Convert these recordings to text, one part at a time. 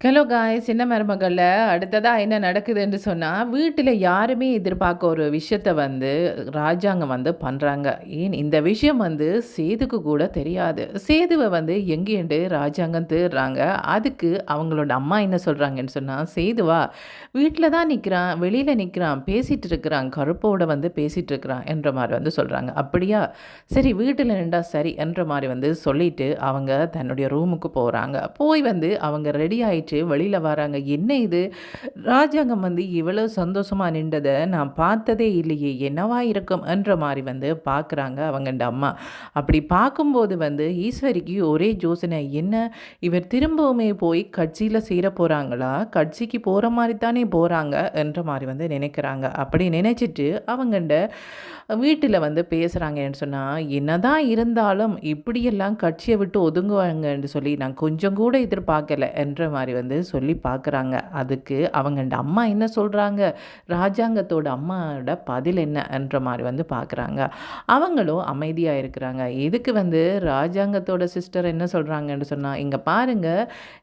Hello guys, சின்ன மருமகள்ல அடுத்ததா என்ன நடக்குதுன்னு சொன்னா, வீட்டில யாருமே எதிர்பார்க்க ஒரு விஷயத்த வந்து ராஜாங்கம் வந்து பண்றாங்க. ஏன் இந்த விஷயம் வந்து சேதுக்கு கூட தெரியாது. சேதுவ வந்து எங்கேண்டு ராஜாங்கம் தேடுறாங்க. அதுக்கு அவங்களோட அம்மா என்ன சொல்றாங்கன்னு சொன்னா, "சேதுவா வீட்ல தான் நிக்கிறான், வெளியில நிக்கிறான், பேசிட்டு இருக்கிறான், கருப்போட வந்து பேசிட்டு இருக்கிறான்" என்ற மாரி வந்து சொல்றாங்க. "அப்படியா? சரி வீட்டில நின்றா சரி" என்ற மாரி வந்து சொல்லிட்டு அவங்க தன்னுடைய ரூமுக்கு போறாங்க. போய் வந்து அவங்க ரெடி ஆயிட்டு வெளியில வராங்க. என்ன இது? ராஜாங்கம் வந்து இவ்வளவு சந்தோஷமா நின்றத நான் பார்த்ததே இல்லையே! என்னவா இருக்கும்? என்ற மாரி வந்து பார்க்குறாங்க அவங்கண்ட அம்மா. அப்படி பார்க்கும்போது வந்து ஈஸ்வரிக்கு ஒரே யோசனை. என்ன இவர் திரும்பவுமே போய் கட்சியில சேர போறாங்களா? கட்சிக்கு போற மாரி தானே போறாங்க என்ற மாரி வந்து நினைக்கிறாங்க. அப்படி நினைச்சிட்டு அவங்கண்ட வீட்டில வந்து பேசுறாங்கன்னு சொன்னா, என்னதான் இருந்தாலும் இப்படியெல்லாம் கட்சிய விட்டு ஒதுங்குவாங்கன்னு சொல்லி நான் கொஞ்சம் கூட எதிர்பார்க்கல என்ற மாரி வந்து சொல்லி பார்க்குறாங்க. அதுக்கு அவங்கண்ட அம்மா என்ன சொல்றாங்க? ராஜாங்கத்தோட அம்மாவோட பதில் என்ன என்ற மாரி வந்து பார்க்குறாங்க. அவங்களும் அமைதியா இருக்கிறாங்க. இதுக்கு வந்து ராஜாங்கத்தோட சிஸ்டர் என்ன சொல்றாங்கன்னு சொன்னா, "இங்க பாருங்க,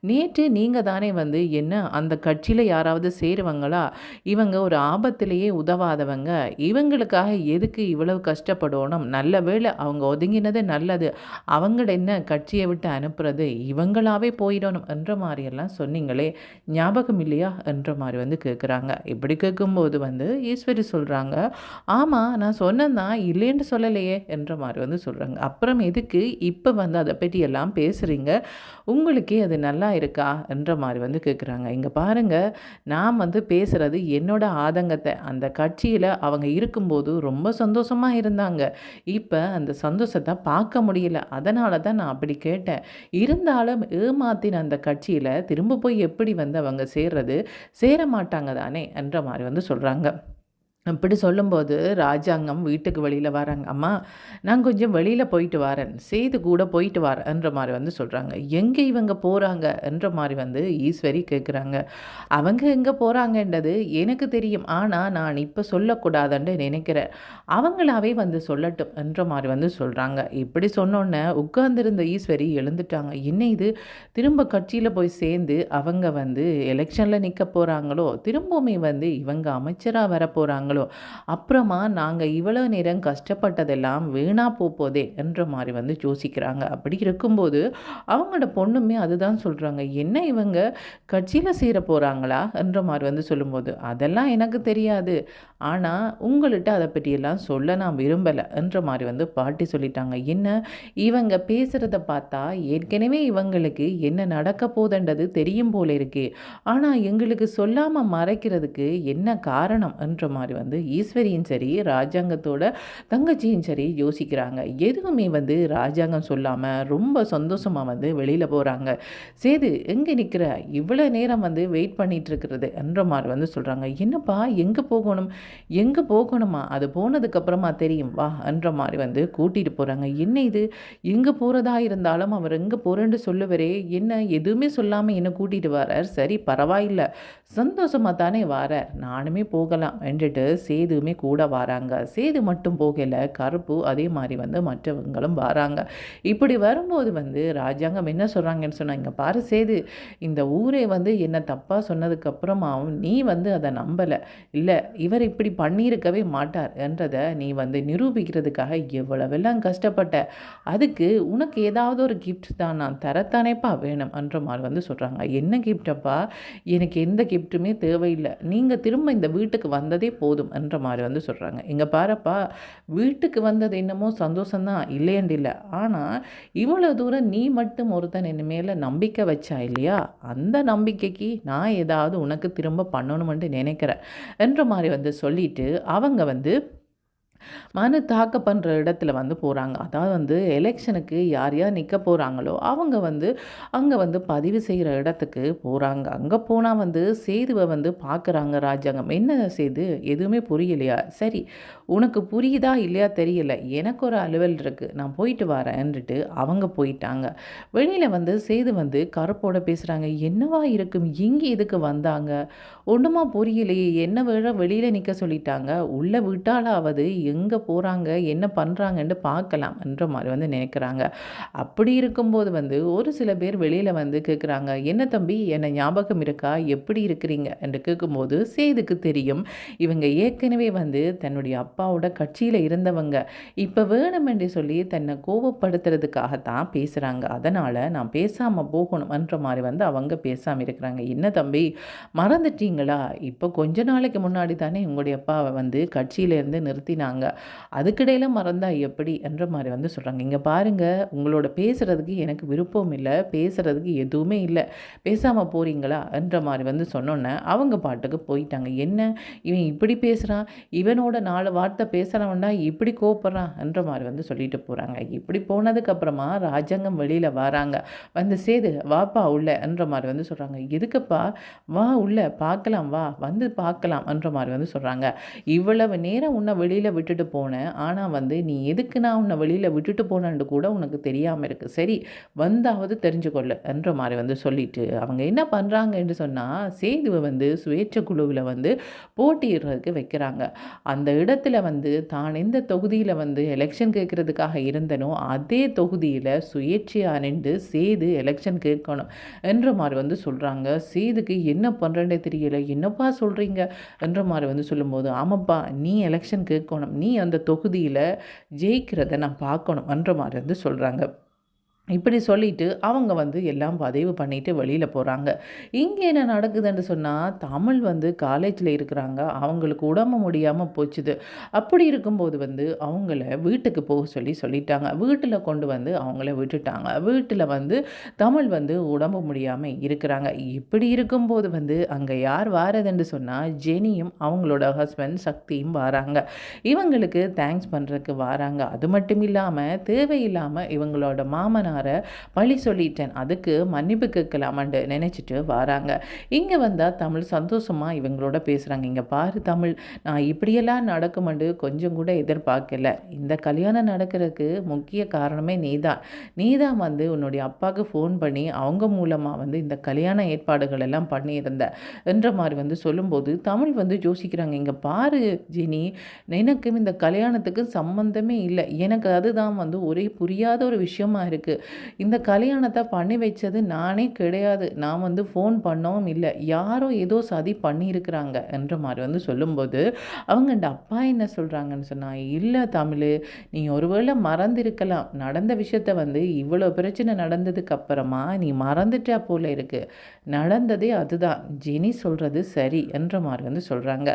நேற்று நீங்க தானே வந்து என்ன அந்த கட்சியில யாராவது சேருவாங்களா? இவங்க ஒரு ஆபத்திலேயே உதவாதவங்க. இவங்களுக்காக எதுக்கு இவ்வளவு கஷ்டப்படணும்? நல்ல வேளை அவங்க ஒதுங்கினது நல்லது. அவங்கள என்ன கட்சிய விட்டு அனுப்புறது? இவங்களாவே போயிடணும்" என்ற மாரியெல்லாம் சொன்னீங்களே, ஞாபகம் இல்லையா? என்ற மாரி வந்து கேட்குறாங்க. இப்படி கேட்கும்போது வந்து ஈஸ்வரி சொல்றாங்க, "ஆமா, நான் சொன்னேன் தான், இல்லைன்னு சொல்லலையே" என்ற மாரி வந்து சொல்றாங்க. "அப்புறம் எதுக்கு இப்ப வந்து அத பத்தி எல்லாம் பேசுறீங்க? உங்களுக்கே அது நல்லா இருக்கா?" என்ற மாரி வந்து கேட்குறாங்க. "இங்க பாருங்க, நான் வந்து பேசுறது என்னோட ஆதங்கத்த. அந்த கட்சியில அவங்க இருக்கும்போது ரொம்ப சந்தோஷமா இருந்தாங்க. இப்ப அந்த சந்தோஷத்த பார்க்க முடியல. அதனால தான் நான் அப்படி கேட்டேன். இருந்தாலும் ஏமாத்தின அந்த கட்சியில திரும்ப போய் எப்படி வந்து அவங்க சேர்றது? சேர மாட்டாங்க தானே!" என்ற மாரி வந்து சொல்றாங்க. அப்படி சொல்லும்போது ராஜாங்கம் வீட்டுக்கு வெளியில வராங்க. "அம்மா, நான் கொஞ்சம் வெளியில போயிட்டு வரேன். சேது கூட போயிட்டு வரேன்ற" மாரி வந்து சொல்றாங்க. "எங்க இவங்க போறாங்க?" என்ற மாரி வந்து ஈஸ்வரி கேட்குறாங்க. அவங்க எங்க போறாங்கன்றது எனக்கு தெரியும். ஆனா, நான் இப்ப சொல்லக்கூடாதுன்னு நினைக்கிறேன். அவங்களாவே வந்து சொல்லட்டும் என்ற மாரி வந்து சொல்றாங்க. இப்படி சொன்னோனே உட்கார்ந்திருந்த ஈஸ்வரி எழுந்துட்டாங்க. என்ன இது? திரும்ப கட்சியில போய் சேர்ந்து அவங்க வந்து எலெக்ஷன்ல நிக்க போறாங்களோ? திரும்பவுமே வந்து இவங்க அமைச்சரா வரப்போறாங்களோ? அப்புறமா நாங்க இவ்வளவு நேரம் கஷ்டப்பட்டதெல்லாம் வீணா போதே என்ற மாரி வந்து யோசிக்கிறாங்க. அப்படி இருக்கும்போது அவங்களோட பொண்ணுமே அதுதான் சொல்றாங்க. "என்ன இவங்க கட்சியில சேர போறாங்களா?" என்ற மாரி வந்து சொல்லும்போது, "அதெல்லாம் எனக்கு தெரியாது. ஆனா உங்கள்ட்ட அத பற்றியெல்லாம் சொல்ல நான் விரும்பல" என்ற மாரி வந்து பாட்டி சொல்லிட்டாங்க. என்ன இவங்க பேசுறத பார்த்தா ஏற்கனவே இவங்களுக்கு என்ன நடக்க போதுன்றது தெரியும் போல இருக்கே. ஆனா எங்களுக்கு சொல்லாம மறைக்கிறதுக்கு என்ன காரணம்? என்ற மாரி வந்து ஈஸ்வரியும் சரி, ராஜாங்கத்தோட தங்கச்சியும் சரி யோசிக்கிறாங்க. எதுவுமே வந்து ராஜாங்கம் சொல்லாம ரொம்ப சந்தோஷமா வந்து வெளியில போறாங்க. "சேது எங்க நிக்கிற? இவ்வளோ நேரம் வந்து வெயிட் பண்ணிட்டு இருக்கிறது" என்ற மாரி வந்து சொல்றாங்க. "என்னப்பா எங்க போகணும்? எங்க போகணுமா? அது போனதுக்கு அப்புறமா தெரியும் வா" என்ற மாரி வந்து கூட்டிட்டு போறாங்க. என்ன இது? எங்க போறதா இருந்தாலும் அவர் எங்க போறேன்னு சொல்லுவாரே, என்ன எதுவுமே சொல்லாம என்ன கூட்டிட்டு வரார். சரி பரவாயில்ல. சந்தோஷமா தானே வாரார். நானுமே போகலாம் என்றுட்டு சேதுவுமே கூட வாராங்க. சேது மட்டும் போகல. கருப்பு அதே மாரி வந்து மற்றவங்களும் வாராங்க. இப்படி வரும்போது வந்து ராஜாங்கம் என்ன சொல்றாங்கன்னு சொன்னா, "இங்க பாரு சேது, இந்த ஊரே வந்து என்ன தப்பா சொன்னதுக்கு அப்புறமாவும் நீ வந்து அத நம்பல. இல்ல இவர் இப்படி பண்ணியிருக்கவே மாட்டார் என்றத நீ வந்து நிரூபிக்கிறதுக்காக எவ்வளவெல்லாம் கஷ்டப்பட்ட. அதுக்கு உனக்கு ஏதாவது ஒரு கிஃப்ட் தான் நான் தரத்தானேப்பா வேணும்" என்ற மாரி வந்து சொல்றாங்க. "என்ன கிஃப்ட் அப்பா? எனக்கு எந்த கிஃப்ட்டுமே தேவையில்ல. நீங்க திரும்ப இந்த வீட்டுக்கு வந்ததே போதும்" என்ற மாரி வந்து சொல்றாங்க. "இங்க பாரப்பா, வீட்டுக்கு வந்தது என்னமோ சந்தோஷம் தான், இல்லையன்டு இல்ல. ஆனா, இவ்வளோ தூரம் நீ மட்டும் ஒருத்தன் என் மேல நம்பிக்கை வச்சா இல்லையா? அந்த நம்பிக்கைக்கு நான் ஏதாவது உனக்கு திரும்ப பண்ணணும்ன்ட்டு நினைக்கிறேன்" என்ற மாரி வந்து சொல்லிட்டு, அவங்க வந்து மனு தாக்கல் பண்ற இடத்துல வந்து போறாங்க. அதாவது வந்து எலெக்ஷனுக்கு யார் யார் நிக்க போறாங்களோ, அவங்க வந்து அங்க வந்து பதிவு செய்ற இடத்துக்கு போறாங்க. அங்க போனா வந்து சேதுவ வந்து பார்க்குறாங்க ராஜாங்கம். "என்ன சேது? எதுவுமே புரியலையா? சரி, உனக்கு புரியுதா இல்லையா தெரியல. எனக்கு ஒரு அலுவல் இருக்கு. நான் போயிட்டு வரேன்னுட்டு" அவங்க போயிட்டாங்க. வெளியில வந்து சேது வந்து கருப்போட பேசுறாங்க. "என்னவா இருக்கும்? இங்க எதுக்கு வந்தாங்க? ஒண்ணுமா புரியலையே. என்ன வேற வெளியில நிக்க சொல்லிட்டாங்க. உள்ள விட்டாலாவது எங்கே போகிறாங்க என்ன பண்ணுறாங்கன்னு பார்க்கலாம் என்ற மாதிரி வந்து நினைக்கிறாங்க. அப்படி இருக்கும்போது வந்து ஒரு சில பேர் வெளியில் வந்து கேட்குறாங்க, என்ன தம்பி என்ன ஞாபகம் இருக்கா, எப்படி இருக்கிறீங்க என்று கேட்கும்போது சேதுக்கு தெரியும் இவங்க ஏற்கனவே வந்து தன்னுடைய அப்பாவோட கட்சியில் இருந்தவங்க, இப்போ வேணுமென்று சொல்லி தன்னை கோபப்படுத்துறதுக்காகத்தான் பேசுகிறாங்க, அதனால் நான் பேசாமல் போகணும் என்ற மாதிரி வந்து அவங்க பேசாமல் இருக்கிறாங்க. என்ன தம்பி மறந்துட்டீங்களா, இப்போ கொஞ்ச நாளைக்கு முன்னாடி தானே உங்களுடைய அப்பாவை வந்து கட்சியிலேருந்து நிறுத்தினாங்க, அதுக்கிடையில் மறந்தா எப்படி என்ற மாதிரி வந்து சொல்கிறாங்க. இங்கே பாருங்கள், உங்களோட பேசுகிறதுக்கு எனக்கு விருப்பம் இல்லை, பேசுகிறதுக்கு எதுவுமே இல்லை, பேசாமல் போகிறீங்களா என்ற மாதிரி வந்து சொன்னோன்னே அவங்க பாட்டுக்கு போயிட்டாங்க. என்ன இவன் இப்படி பேசுகிறான், இவனோட 4 வார்த்தை பேசுகிறவன்டா இப்படி கோப்படுறான் என்ற மாதிரி வந்து சொல்லிட்டு போகிறாங்க. இப்படி போனதுக்கப்புறமா ராஜாங்கம் வெளியில் வராங்க, வந்து சேது வாப்பா உள்ள என்ற மாதிரி வந்து சொல்கிறாங்க. எதுக்குப்பா, வா உள்ள பார்க்கலாம், வா வந்து பார்க்கலாம் என்ற மாதிரி வந்து சொல்கிறாங்க. இவ்வளவு நேரம் உன்னை வெளியில் விட்டுட்டு போனேன், ஆனால் வந்து நீ எதுக்கு நான் உன்னை வெளியில் விட்டுட்டு போனேன்னு கூட உனக்கு தெரியாமல் இருக்குது, சரி வந்தாவது தெரிஞ்சுக்கொள்ளு என்ற மாதிரி வந்து சொல்லிட்டு அவங்க என்ன பண்ணுறாங்க என்று சொன்னால், சேதுவை வந்து சுயேட்சை குழுவில் வந்து போட்டியிடுறதுக்கு வைக்கிறாங்க. அந்த இடத்துல வந்து தான் எந்த தொகுதியில் வந்து எலெக்ஷன் கேட்குறதுக்காக இருந்தனோ அதே தொகுதியில் சுயேட்சையாக நின்று சேது எலெக்ஷன் கேட்கணும் என்ற மாதிரி வந்து சொல்கிறாங்க. சேதுக்கு என்ன பண்ணுறேன்னே தெரியல, என்னப்பா சொல்கிறீங்க என்ற மாதிரி வந்து சொல்லும்போது, ஆமாப்பா நீ எலெக்ஷன் கேட்கணும், நீ அந்த தொகுதியில் ஜெயிக்கிறத நான் பார்க்கணும் என்ற மாதிரி வந்து சொல்கிறாங்க. இப்படி சொல்லிட்டு அவங்க வந்து எல்லாம் பதிவு பண்ணிட்டு வெளியில் போகிறாங்க. இங்கே என்ன நடக்குதுன்னு சொன்னால், தமிழ் வந்து காலேஜில் இருக்கிறாங்க, அவங்களுக்கு உடம்பு முடியாமல் போச்சுது. அப்படி இருக்கும்போது வந்து அவங்கள வீட்டுக்கு போக சொல்லிட்டாங்க. வீட்டில் கொண்டு வந்து அவங்கள விட்டுட்டாங்க. வீட்டில் வந்து தமிழ் வந்து உடம்பு முடியாமல் இருக்கிறாங்க. இப்படி இருக்கும்போது வந்து அங்கே யார் வாரதுன்னு சொன்னால், ஜெனியும் அவங்களோட ஹஸ்பண்ட் சக்தியும் வராங்க. இவங்களுக்கு தேங்க்ஸ் பண்ணுறதுக்கு வராங்க. அது மட்டும் இல்லாமல் தேவையில்லாமல் இவங்களோட மாமனார் பழி சொல்லிட்டேன், அதுக்கு மன்னிப்பு கேட்கலாமான்னு நினச்சிட்டு வராங்க. இங்கே வந்தால் தமிழ் சந்தோஷமாக இவங்களோட பேசுகிறாங்க. இங்கே பாரு தமிழ், நான் இப்படியெல்லாம் நடக்குமெண்டு கொஞ்சம் கூட எதிர்பார்க்கல, இந்த கல்யாணம் நடக்கிறதுக்கு முக்கிய காரணமே நீதான் வந்து உன்னுடைய அப்பாவுக்கு ஃபோன் பண்ணி அவங்க மூலமாக வந்து இந்த கல்யாண ஏற்பாடுகள் எல்லாம் பண்ணியிருந்த என்ற மாதிரி வந்து சொல்லும்போது தமிழ் வந்து யோசிக்கிறாங்க. இங்கே பாரு ஜெனி, எனக்கும் இந்த கல்யாணத்துக்கு சம்மந்தமே இல்லை, எனக்கு அதுதான் வந்து ஒரே புரியாத ஒரு விஷயமா இருக்குது, இந்த கல்யாணத்தை பண்ணி வச்சது நானே கிடையாது, நான் வந்து ஃபோன் பண்ணவும் இல்லை, யாரோ ஏதோ சதி பண்ணியிருக்கிறாங்க என்ற மாதிரி வந்து சொல்லும்போது அவங்க இந்த அப்பா என்ன சொல்கிறாங்கன்னு சொன்னால், இல்லை தமிழ், நீ ஒருவேளை மறந்திருக்கலாம், நடந்த விஷயத்த வந்து இவ்வளோ பிரச்சனை நடந்ததுக்கு அப்புறமா நீ மறந்துட்டா போல இருக்கு, நடந்ததே அதுதான், ஜெனி சொல்கிறது சரி என்ற மாதிரி வந்து சொல்கிறாங்க.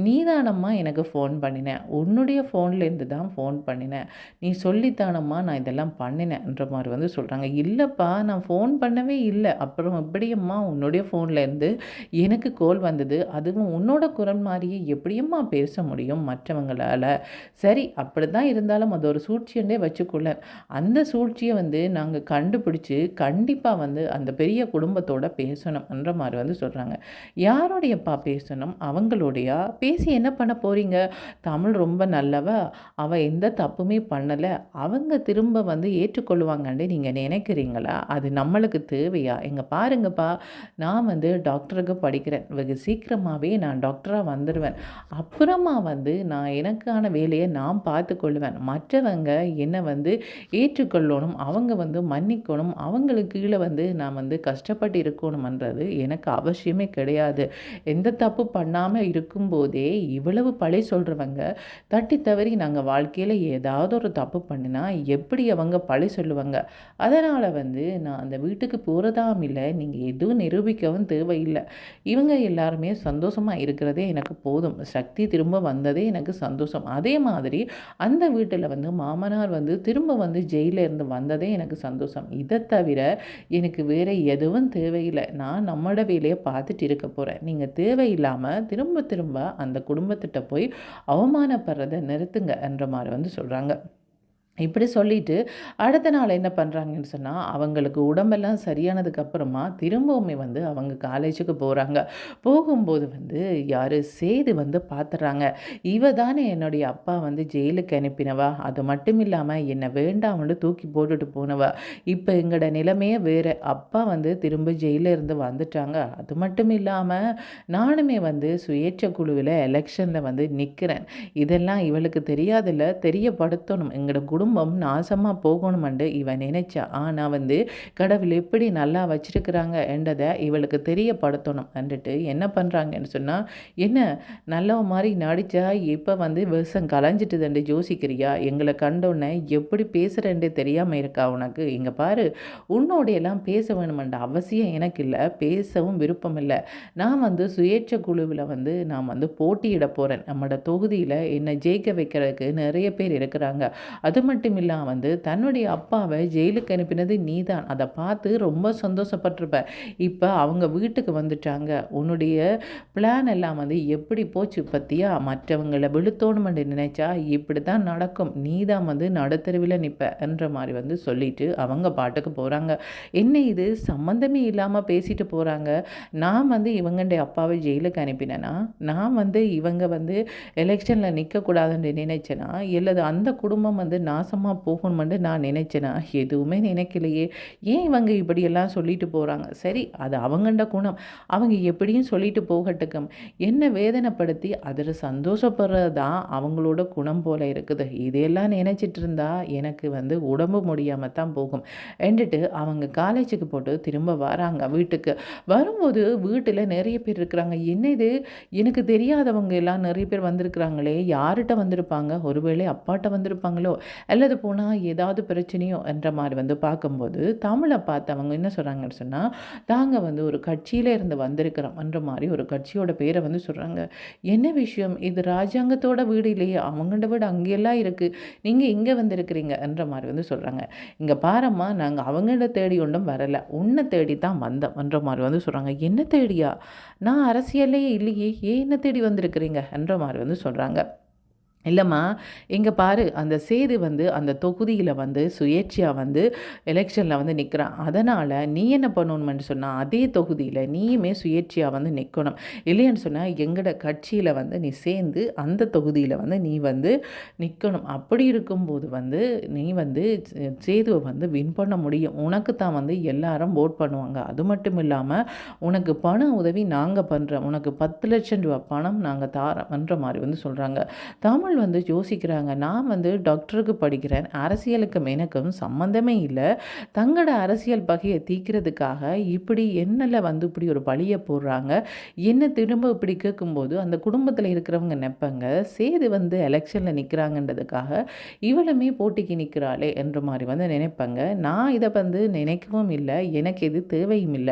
நீதானம்மா எனக்கு ஃபோன் பண்ணினேன், உன்னுடைய ஃபோன்லேருந்து தான் ஃபோன் பண்ணினேன், நீ சொல்லித்தானம்மா நான் இதெல்லாம் பண்ணினேன் என்ற மாதிரி வந்து சொல்கிறாங்க. இல்லைப்பா நான் ஃபோன் பண்ணவே இல்லை, அப்புறம் எப்படியம்மா உன்னுடைய ஃபோன்லேருந்து எனக்கு கால் வந்தது, அதுவும் உன்னோட குரல் மாதிரியே எப்படியம்மா பேச முடியும் மற்றவங்களால், சரி அப்படி தான் இருந்தாலும் அது ஒரு சூழ்ச்சியண்டே வச்சுக்கொள்ள, அந்த சூழ்ச்சியை வந்து நாங்கள் கண்டுபிடிச்சி கண்டிப்பாக வந்து அந்த பெரிய குடும்பத்தோட பேசணும் என்ற மாதிரி வந்து சொல்கிறாங்க. யாரோடையப்பா பேசணும், அவங்களோடையா, பேசி என்ன பண்ண போகிறீங்க, தமிழ் ரொம்ப நல்லவ, அவள் எந்த தப்புமே பண்ணலை, அவங்க திரும்ப வந்து ஏற்றுக்கொள்வாங்கன்னு நீங்கள் நினைக்கிறீங்களா, அது நம்மளுக்கு தேவையா, இங்கே பாருங்கப்பா நான் வந்து டாக்டருக்கு படிக்கிறேன், வெகு சீக்கிரமாகவே நான் டாக்டராக வந்துடுவேன், அப்புறமா வந்து நான் எனக்கான வேலையை நான் பார்த்து கொள்வேன், மற்றவங்க என்னை வந்து ஏற்றுக்கொள்ளணும், அவங்க வந்து மன்னிக்கணும், அவங்களுக்கு கீழே வந்து நான் வந்து கஷ்டப்பட்டு இருக்கணுமன்றது எனக்கு அவசியமே கிடையாது, எந்த தப்பு பண்ணாமல் இருக்கும்போதே இவ்வளவு பழி சொல்கிறவங்க தட்டி தவறி நாங்கள் வாழ்க்கையில் ஏதாவது ஒரு தப்பு பண்ணினா எப்படி அவங்க பழி சொல்லுவாங்க, அதனால் வந்து நான் அந்த வீட்டுக்கு போகிறதாம் இல்லை, நீங்கள் எதுவும் நிரூபிக்கவும் தேவையில்லை, இவங்க எல்லாருமே சந்தோஷமாக இருக்கிறதே எனக்கு போதும், சக்தி திரும்ப வந்ததே எனக்கு சந்தோஷம், அதே மாதிரி அந்த வீட்டில் வந்து மாமனார் வந்து திரும்ப வந்து ஜெயிலில் இருந்து வந்ததே எனக்கு சந்தோஷம், இதை தவிர எனக்கு வேறு எதுவும் தேவையில்லை, நான் நம்மளோட வேலையை பார்த்துட்டு இருக்க போகிறேன், நீங்கள் தேவையில்லாமல் திரும்ப திரும்ப அந்த குடும்பத்திட்ட போய் அவமானப்படுறதை நிறுத்துங்க என்ற மாதிரி வந்து சொல்கிறாங்க. இப்படி சொல்லிட்டு, அடுத்த நாள் என்ன பண்றாங்கன்னு சொன்னா, அவங்களுக்கு உடம்பெல்லாம் சரியானதுக்கு அப்புறமா திரும்பவுமே வந்து அவங்க காலேஜுக்கு போறாங்க. போகும்போது வந்து யாரு சேது வந்து பாத்துர்றாங்க. "இவ தானே என்னுடைய அப்பா வந்து ஜெயிலுக்கு அனுப்பினவா. அது மட்டும் இல்லாம என்ன வேண்டாம்னு தூக்கி போட்டுட்டு போனவ. இப்ப எங்கட நிலைமையே வேற. அப்பா வந்து திரும்ப ஜெயில்ல இருந்து வந்துட்டாங்க. அது மட்டும் இல்லாம நானுமே வந்து சுயேட்சை குழுவில எலெக்ஷன்ல வந்து நிக்கிறேன். இதெல்லாம் இவளுக்கு தெரியாதுல்ல. தெரியப்படுத்தணும். எங்கட குடும்பம் நாசமா போகணுமெண்டு இவ நினைச்சா. ஆனா வந்து கடவுள் எப்படி நல்லா வச்சிருக்கிறாங்க என்றத இவளுக்கு தெரியப்படுத்தணும் என்றுட்டு என்ன பண்றாங்கன்னு சொன்னா, "என்ன நல்லவ மாரி நடிச்சா இப்ப வந்து விஷம் கலைஞ்சிட்டுதுன்னு யோசிக்கிறியா? எங்கள கண்டோனே எப்படி பேசுறேன்டே தெரியாம இருக்கா உனக்கு? இங்க பாரு, உன்னோடையெல்லாம் பேச வேணுமென்ற அவசியம் எனக்கு இல்ல. பேசவும் விருப்பம் இல்ல. நான் வந்து சுயேட்சை குழுவில வந்து நான் வந்து போட்டியிட போறேன். நம்மோட தொகுதியில என்ன ஜெயிக்க வைக்கிறதுக்கு நெறைய பேர் இருக்கிறாங்க. அது மட்டும் இல்லாம வந்து தன்னுடைய அப்பாவ ஜெயிலுக்கு அனுப்பினது நீதான். அத பார்த்து ரொம்ப சந்தோஷப்பட்டுருப்ப. இப்ப அவங்க வீட்டுக்கு வந்துட்டாங்க. உன்னுடைய பிளான் எல்லாம் வந்து எப்படி போச்சு பாத்தியா? மற்றவங்கள வீழ்த்தணும்னு நினைச்சா இப்படித்தான் நடக்கும். நீதான் வந்து நடுத்தெருவில நிப்ப என்ற மாரி வந்து சொல்லிட்டு அவங்க பாட்டுக்கு போறாங்க. என்ன இது சம்மந்தமே இல்லாம பேசிட்டு போறாங்க. நான் வந்து இவங்களுடைய அப்பாவை ஜெயிலுக்கு அனுப்பினேனா? நான் வந்து இவங்க வந்து எலெக்ஷன்ல நிக்கக்கூடாதுன்னு நினைச்சேனா? இல்லது அந்த குடும்பம் வந்து நாசமா போகணும்னு நான் நினைச்சேனா? எதுவுமே நினைக்கலையே! ஏன் இவங்க இப்படியெல்லாம் சொல்லிட்டு போறாங்க? சரி, அது அவங்கண்ட குணம். அவங்க எப்படியும் சொல்லிட்டு போகட்டுக்கும். என்ன வேதனைப்படுத்தி அதில சந்தோஷப்படுறது தான் அவங்களோட குணம் போல இருக்குது. இதையெல்லாம் நினைச்சிட்டு இருந்தா எனக்கு வந்து உடம்பு முடியாம தான் போகும். என்றுட்டு அவங்க காலேஜுக்கு போட்டு திரும்ப வராங்க வீட்டுக்கு. வரும்போது வீட்டில நெறைய பேர் இருக்கிறாங்க. என்ன இது? எனக்கு தெரியாதவங்க எல்லாம் நெறைய பேர் வந்திருக்கிறாங்களே! யார்ட்ட வந்திருப்பாங்க? ஒருவேளை அப்பாட்ட வந்திருப்பாங்களோ! அல்லது போனா ஏதாவது பிரச்சனையோ என்ற மாரி வந்து பார்க்கும்போது, தமிழ பார்த்து அவங்க என்ன சொல்றாங்கன்னு சொன்னா, தாங்க வந்து ஒரு கட்சியில இருந்து வந்திருக்கிறோம் என்ற மாரி ஒரு கட்சியோட பேர வந்து சொல்றாங்க. என்ன விஷயம்? இது ராஜாங்கத்தோட வீடு இல்லையே! அவங்கள்ட வீடு அங்கெல்லாம் இருக்கு. நீங்க இங்க வந்திருக்கிறீங்க என்ற மாரி வந்து சொல்றாங்க. இங்க பாரம்மா, நாங்க அவங்கள தேடி ஒண்ணும் வரல. உன்ன தேடி தான் வந்தோம் என்ற மாரி வந்து சொல்றாங்க. என்ன தேடியா? நான் அரசியல்லயே இல்லையே! ஏன் என்ன தேடி வந்திருக்கிறீங்க? என்ற மாரி வந்து சொல்றாங்க. இல்லம்மா, இங்க பாரு அந்த சேது வந்து அந்த தொகுதியில வந்து சுயேட்சையா வந்து எலெக்ஷன்ல வந்து நிக்கிறான். அதனால நீ என்ன பண்ணணும்னு சொன்னா, அதே தொகுதியில நீயுமே சுயேட்சையா வந்து நிக்கணும். இல்லைன்னு சொன்னா, எங்கட கட்சியில வந்து நீ சேர்ந்து அந்த தொகுதியில வந்து நீ வந்து நிக்கணும். அப்படி இருக்கும்போது வந்து நீ வந்து சேதுவ வந்து வின் பண்ண முடியும். உனக்கு தான் வந்து எல்லாரும் வோட் பண்ணுவாங்க. அது மட்டும் இல்லாம, உனக்கு பண உதவி நாங்க பண்றோம். உனக்கு ₹10,00,000 பணம் நாங்க தாரோம்ன்ற மாரி வந்து சொல்றாங்க. தமிழ் வந்து யோசிக்கிறாங்க. நான் வந்து டாக்டருக்கு படிக்கிறேன். அரசியலுக்கும் எனக்கும் சம்மந்தமே இல்ல. தங்களோட அரசியல் பகைய தீர்க்கிறதுக்காக இப்படி என்னல வந்து இப்படி ஒரு பழிய போடுறாங்க. என்ன திரும்ப இப்படி கேட்கும்போது, அந்த குடும்பத்தில இருக்கிறவங்க நெனைப்பாங்க, சேது வந்து எலெக்ஷன்ல நிற்கிறாங்கன்றதுக்காக இவளுமே போட்டிக்கு நிற்கிறாளே என்ற மாரி வந்து நினைப்பாங்க. நான் இத வந்து நினைக்கவும் இல்ல. எனக்கு இது தேவையும் இல்ல.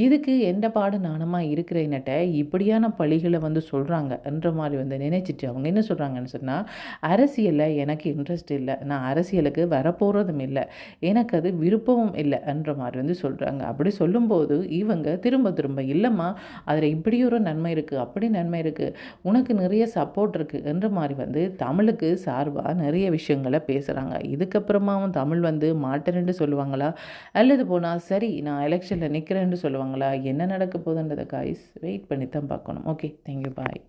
இதுக்கு எந்த பாடு நானுமா இருக்கிறேன்னட்ட இப்படியான பழிகள வந்து சொல்றாங்க என்ற மாரி வந்து நினைச்சிட்டு அவங்க என்ன சொல்றாங்கன்னு சொன்னா, அரசியல்ல எனக்கு இன்ட்ரெஸ்ட் இல்ல. நான் அரசியலுக்கு வரப்போறதும் இல்ல. எனக்கு அது விருப்பமும் இல்ல என்ற மாரி வந்து சொல்றாங்க. அப்படி சொல்லும்போது இவங்க திரும்ப திரும்ப இல்லம்மா, அதில இப்படி ஒரு நன்மை இருக்கு, அப்படி நன்மை இருக்கு. உனக்கு நிறைய சப்போர்ட் இருக்கு என்ற மாரி வந்து தமிழுக்கு சார்பா நிறைய விஷயங்கள பேசுறாங்க. இதுக்கப்புறமாவும் தமிழ் வந்து மாட்டேன்ன்னு சொல்லுவாங்களா? அல்லது போனா சரி நான் எலெக்ஷன்ல நிக்கிறேன்னு சொல்லுவாங்களா? என்ன நடக்க போதுன்றத காய்ஸ் வெயிட் பண்ணி தான் பார்க்கணும். ஓகே. Thank you. பாய்.